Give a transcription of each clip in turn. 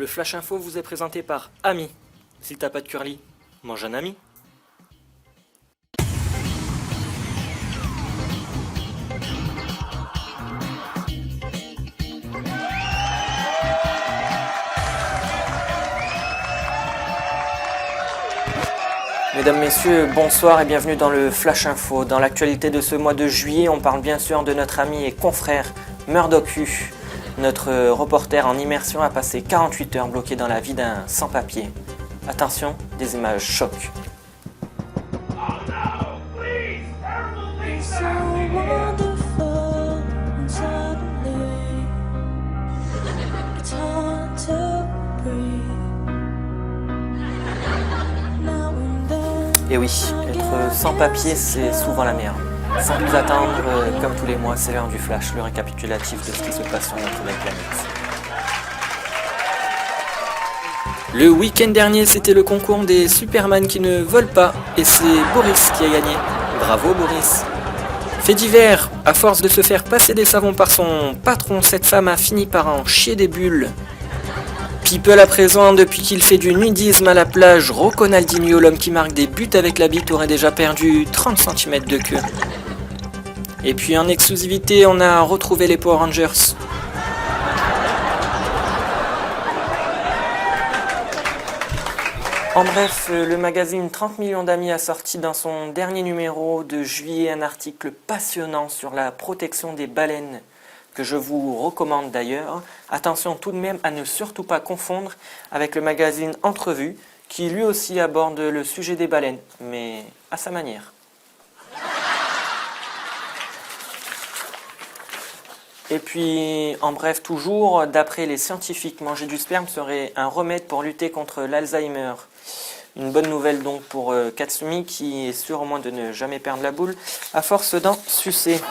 Le Flash Info vous est présenté par Ami. Si t'as pas de curly, mange un ami. Mesdames, Messieurs, bonsoir et bienvenue dans le Flash Info. Dans l'actualité de ce mois de juillet, on parle bien sûr de notre ami et confrère Murdoch Hu. Notre reporter en immersion a passé 48 heures bloqué dans la vie d'un sans-papier. Attention, des images choc. Et oui, être sans papier, c'est souvent la merde. Sans plus attendre, comme tous les mois, c'est l'heure du flash, le récapitulatif de ce qui se passe sur notre belle planète. Le week-end dernier, c'était le concours des Superman qui ne volent pas, et c'est Boris qui a gagné. Bravo Boris. Fait divers, à force de se faire passer des savons par son patron, cette femme a fini par en chier des bulles. People à présent, depuis qu'il fait du nudisme à la plage, Ronaldinho, l'homme qui marque des buts avec la bite, aurait déjà perdu 30 cm de queue. Et puis en exclusivité, on a retrouvé les Power Rangers. En bref, le magazine 30 millions d'amis a sorti dans son dernier numéro de juillet un article passionnant sur la protection des baleines, que je vous recommande d'ailleurs. Attention tout de même à ne surtout pas confondre avec le magazine Entrevue, qui lui aussi aborde le sujet des baleines, mais à sa manière. Et puis, en bref, toujours, d'après les scientifiques, manger du sperme serait un remède pour lutter contre l'Alzheimer. Une bonne nouvelle donc pour Katsumi, qui est sûr au moins de ne jamais perdre la boule, à force d'en sucer.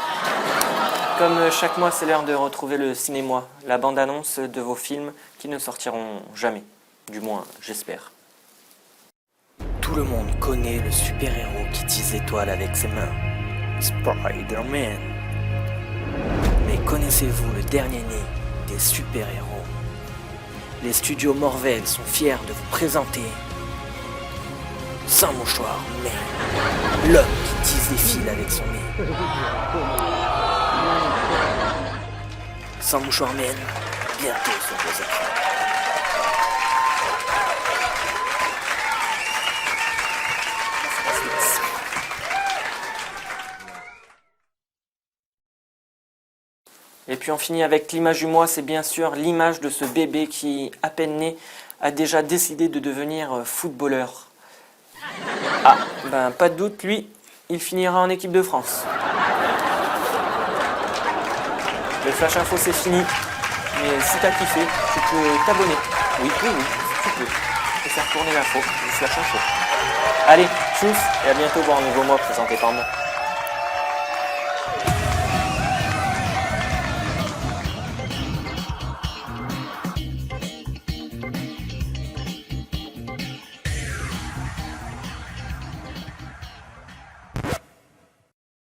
Comme chaque mois, c'est l'heure de retrouver le cinéma, la bande-annonce de vos films qui ne sortiront jamais. Du moins, j'espère. Tout le monde connaît le super-héros qui tisse étoiles avec ses mains. Spider-Man. Mais connaissez-vous le dernier né des super-héros? Les studios Marvel sont fiers de vous présenter Sans mouchoir, mais l'homme qui tisse des fils avec son nez. Sans mouchoir Man, bientôt sur vos écrans. Et puis on finit avec l'image du mois, c'est bien sûr l'image de ce bébé qui, à peine né, a déjà décidé de devenir footballeur. Ah, ben pas de doute, lui, il finira en équipe de France. Le Flash Info c'est fini, mais si t'as kiffé, tu peux t'abonner. Oui, tu peux. Et faire tourner l'info du Flash Info. Allez, tchuss, et à bientôt pour un nouveau mois présenté par moi.